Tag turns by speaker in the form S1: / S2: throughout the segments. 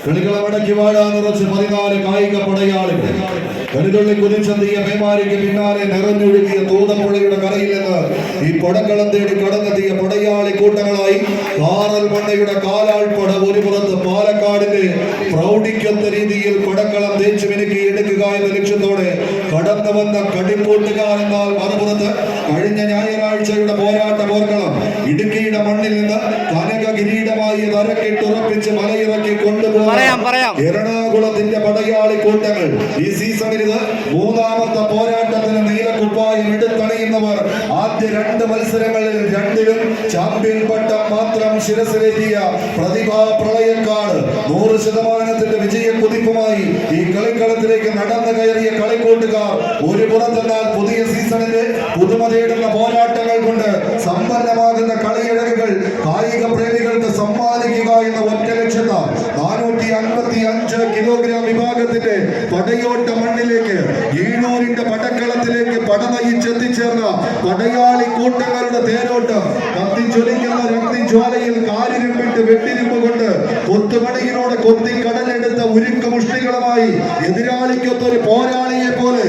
S1: കളികളമടക്കി വാഴാനുറച്ച് 14 കായിക പടയാളികൾ കരുതുള്ളി കുതിച്ചെത്തിയ പേമാരിക്ക് പിന്നാലെ നിറഞ്ഞൊഴുകിയ തൂതപ്പുഴയുടെ കരയിൽ നിന്ന് ഈ പടക്കളം തേടി കടന്നെത്തിയ പടയാളി കൂട്ടങ്ങളായി കാറൽ മണ്ണയുടെ കാലാൾപ്പട ഒരു പുറത്ത് പാലക്കാടിന്റെ പ്രൗഢിക്കൊത്ത രീതിയിൽ പടക്കളം തേച്ചു മിനുക്കി എടുക്കുക എന്ന ലക്ഷ്യത്തോടെ കടന്നു വന്ന കടിക്കൂട്ടുകാരെന്നാൽ മറുപുറത്ത് കഴിഞ്ഞ ഞായറാഴ്ചയുടെ പോർക്കളം ഇടുക്കിയുടെ മണ്ണിൽ നിന്ന് കനക കിരീടമായി തരക്കിട്ടുറപ്പിച്ച് മലയിറക്കി കൊണ്ടുപോകാൻ എറണാകുളത്തിന്റെ പടയാളി കൂട്ടങ്ങൾ ഈ സീസണിൽ ഇത് 3ാമത്തെ പോരാട്ടത്തിന് നീലക്കുപ്പായം എടുത്തണിയുന്നവർ ആദ്യ 2 മത്സരങ്ങളിൽ 2ലും ചാമ്പ്യൻ പട്ടം മാത്രം ശിരസിലേറ്റിയ പ്രതിഭാ പ്രളയക്കാട് 100% വിജയ കുതിപ്പുമായി ഈ കളിക്കളത്തിലേക്ക് നടന്നു കയറിയ കളിക്കൂട്ടുകാർ ഒരു പുറത്തെന്നാൽ പുതിയ സീസണിന്റെ പുതുമ തേടുന്ന പോരാട്ടങ്ങൾ കൊണ്ട് സമ്പന്നമാകുന്ന കളിയഴകുകൾ കായിക പ്രേമികൾക്ക് സമ്മാനിക്കുക എന്ന ഒറ്റ ലക്ഷ്യത്താൽ 455 കിലോഗ്രാം വിഭാഗത്തിന്റെ പടയോട്ട മണ്ണിലേക്ക് ഈഴൂരിന്റെ പടക്കളത്തിലേക്ക് പടനയിച്ചെത്തിച്ചേർന്ന പടയാളി കൂട്ടങ്ങളുടെ തേരോട്ടം കത്തിച്ചൊലിക്കുന്ന രക്തിജ്വാലയിൽ കാരിരുമ്പിട്ട് വെട്ടിരിമ്പ് കൊണ്ട് കൊത്തുമണിയിലൂടെ കൊത്തി കടലെടുത്ത ഉരുക്ക് മുഷ്ടികളുമായി എതിരാളിക്കൊത്തൊരു പോരാളിയെ പോലെ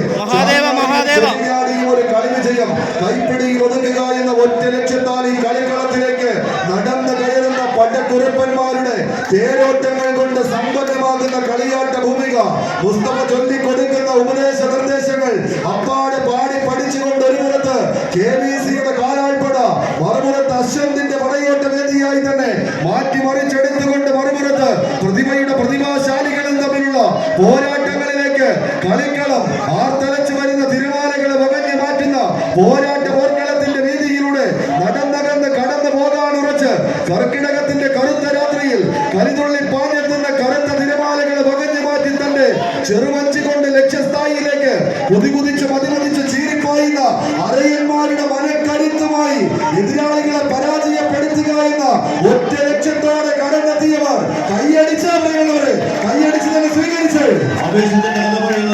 S1: ഒരു കളി വിജയം കൈപ്പിടിയിൽ ഒതുക്കുക എന്ന ഒറ്റ ലക്ഷ്യത്താൽ ഈ കളിക്കളത്തിലേക്ക് നടന്നു കയറുന്ന പടക്കുറുപ്പന്മാരുടെ തേരോട്ടങ്ങൾ കൊണ്ട് സമ്പന്നമാകുന്ന കളിയാട്ട ഭൂമിക മുസ്തഫ ചൊല്ലിക്കൊടുക്കുന്ന ഉപദേശ നിർദ്ദേശങ്ങൾ അപ്പാട് പാടി പഠിച്ചുകൊണ്ട് ഒരു പുറത്ത് KVCയുടെ കാലാൾപ്പട മറുപുറത്ത് അശ്വന്തിന്റെ പടയോട്ട വേദിയായി തന്നെ മാറ്റിമറിച്ചെടുത്തുകൊണ്ട് മറുപുറത്ത് പ്രതിഭയുടെ പ്രതിഭാശാലികളും തമ്മിലുള്ള പോരാട്ടങ്ങളിലേക്ക് കളിക്കളം ആർത്തലച്ചു വരുന്ന തിരുമാലകളെ വകഞ്ഞു മാറ്റുന്ന പോർക്കളത്തിന്റെ വീതിയിലൂടെ നടന്നകന്ന് കടന്നു പോകാൻ ഉറച്ച് കർക്കിടകത്തിന്റെ കറുത്ത രാത്രിയിൽ കലിതുള്ളി പാഞ്ഞെത്തുന്ന കറുത്ത തിരമാലകളെ വകഞ്ഞു മാറ്റി തന്റെ ചെറുവഞ്ചി കൊണ്ട് ലക്ഷ്യസ്ഥായിലേക്ക് കുതികുതിച്ച് മതിമതിച്ച് ചീറിപ്പായുന്ന അരയന്മാരുടെ മനക്കരുത്തുമായി എതിരാളികളെ പരാജയപ്പെടുത്തുക എന്ന ഒറ്റ ലക്ഷ്യത്തോടെ കടന്നെത്തിയവർ കൈയടിച്ചവരെ കൈയടിച്ച് തന്നെ സ്വീകരിച്ചു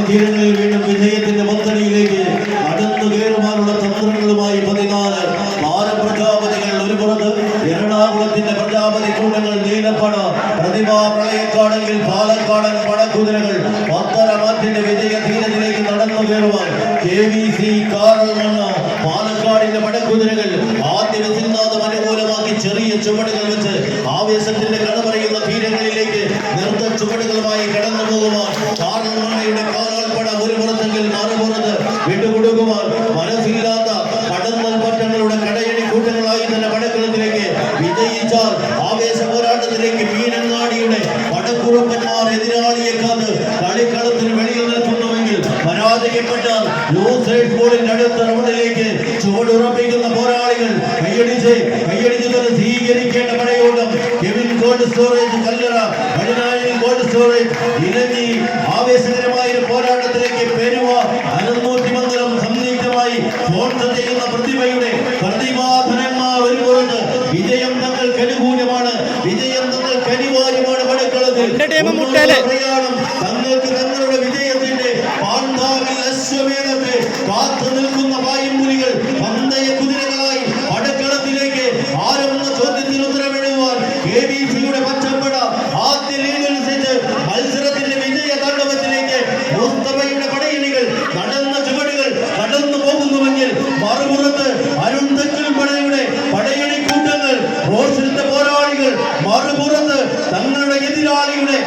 S2: തീരങ്ങളിൽ വീണ്ടും വിജയത്തിന്റെ പന്തണിയിലേക്ക് നടന്നു കയറുവാനുള്ള തന്ത്രങ്ങളുമായി 14 പ്രജാപതികൾ ഒരു പുറത്ത് എറണാകുളത്തിന്റെ പ്രജാപതി കൂട്ടങ്ങൾ നീലപ്പട പ്രതിഭാ പ്രളയക്കാടെങ്കിൽ പാലക്കാടൻ പടക്കുതിരകൾ പത്തരമാറ്റിന്റെ വിജയ തീരത്തിലേക്ക് നടന്നു കയറുവാൻ KVC കാറൽ മണ്ണ് പാലക്കാടിന്റെ പടക്കുതിരകൾ ആദ്യ വിസിൽനാഥം അനുകൂലമാക്കി ചെറിയ ചുവടുകൾ വെച്ച് ആവേശത്തിന്റെ കഥ പറയുന്ന തീരങ്ങളിലേക്ക് നിർത്ത ചുവടുകളുമായി കടന്നു പോകുവാൻ കാറൽ മണ്ണയുടെ കാലാൾപ്പട ഒരു പുറത്തെങ്കിൽ മറുപുറത്ത് വിട്ടുകൊടുക്കുവാൻ മനസ്സില്ലാത്ത കടന്നൽ പറ്റങ്ങളുടെ കടയടി കൂട്ടങ്ങളായി തന്നെ പടക്കളത്തിലേക്ക് വിജയിച്ചാൽ ആവേശ പോരാട്ടത്തിലേക്ക് മീനങ്ങാടിയുടെ പടക്കുറുപ്പന്മാർ എതിരാളിയെ കാത്ത് കളിക്കളത്തിന് വെളിയിൽ നിൽക്കുന്നുവെങ്കിൽ പരാജയപ്പെട്ടാൽ ബോളിന്റെ അടുത്ത റൗണ്ടിലേക്ക് ചുവടുറപ്പിക്കുന്ന പോരാളികൾ കൈയടിച്ച് തന്നെ സ്വീകരിക്കേണ്ട പടയോട്ടം കെവിൻ കോൾഡ് സ്റ്റോറേജ് കല്ലറ പതിനായിരം കോൾഡ് സ്റ്റോറേജ് ഇലഞ്ഞി ആവേശകരമായ ഒരു പോരാട്ടത്തിലേക്ക് പെരുവ അനന്തമൂർത്തിമംഗലം സംയുക്തമായി സ്പോൺസർ ചെയ്യുന്ന പ്രതിഭയുടെ പ്രതിഭാധനന്മാർ ഒരു പുറത്ത് വിജയം തങ്ങൾക്ക് അനുകൂലമാണ്, വിജയം തങ്ങൾക്ക് അനിവാര്യമാണ്. പടക്കളത്തിൽ പ്രയാണം തങ്ങൾക്ക് തങ്ങളുടെ വിജയത്തിന്റെ പാണ്ഡാവിൽ അശ്വമേധത്തെ കാത്തു നിൽക്കുന്ന വായുമുലികൾ പന്തയ കുതിരകളായി പടക്കളത്തിലേക്ക് ആരെന്ന ചോദ്യത്തിന് ഉത്തരമെഴുതുവാൻ KVCയുടെ പച്ചപ്പട ആദ്യ ലീഡനുസരിച്ച് മത്സരത്തിന്റെ വിജയ താണ്ഡവത്തിലേക്ക് മുസ്തഫയുടെ പടയണികൾ നടന്ന ചുവടുകൾ കടന്നു പോകുന്നുവെങ്കിൽ മറുപുറത്ത് അരുൺ തെക്കൽ പടയുടെ പടയണി കൂട്ടങ്ങൾ റോഷന്റെ പോരാളികൾ മറുപുറത്ത് തങ്ങളുടെ എതിരാളിയുടെ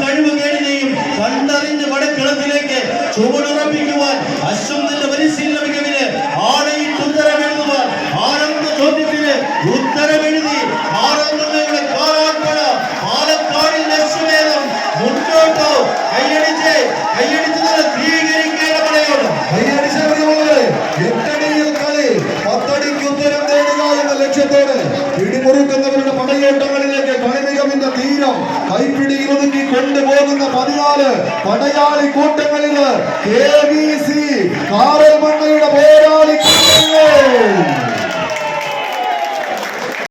S2: കഴിവുകേടിനെയും കണ്ടറിഞ്ഞ് പടക്കളത്തിലേക്ക് ചുവടുറപ്പിക്കുവാൻ അശ്വന്തിന്റെ പരിശീലന മികവിന് ആണയിട്ട് ഉത്തരമെഴുതുവാൻ ആനന്ദ ചോദ്യത്തിന് ഉത്തരമെഴുതി ആറങ്ങളുടെ കാലാൾപ്പട പാലക്കാടിൽ അശ്വമേധം മുന്നോട്ടോ കൈയടിച്ച് സ്വീകരിക്കേണ്ട പടയോട്ടം ഉത്തരം തേടുക എന്ന ലക്ഷ്യത്തോടെ പിടിമുറുക്കുന്നവരുടെ പടയോട്ടങ്ങളിലേക്ക് കളിമികവിന്റെ തീരം കൈപ്പിടിയിൽ ഒതുക്കി കൊണ്ടുപോകുന്ന 14 പടയാളി കൂട്ടങ്ങളിൽ KVC കാറൽ മണ്ണയുടെ പോരാളി കൂട്ടങ്ങൾ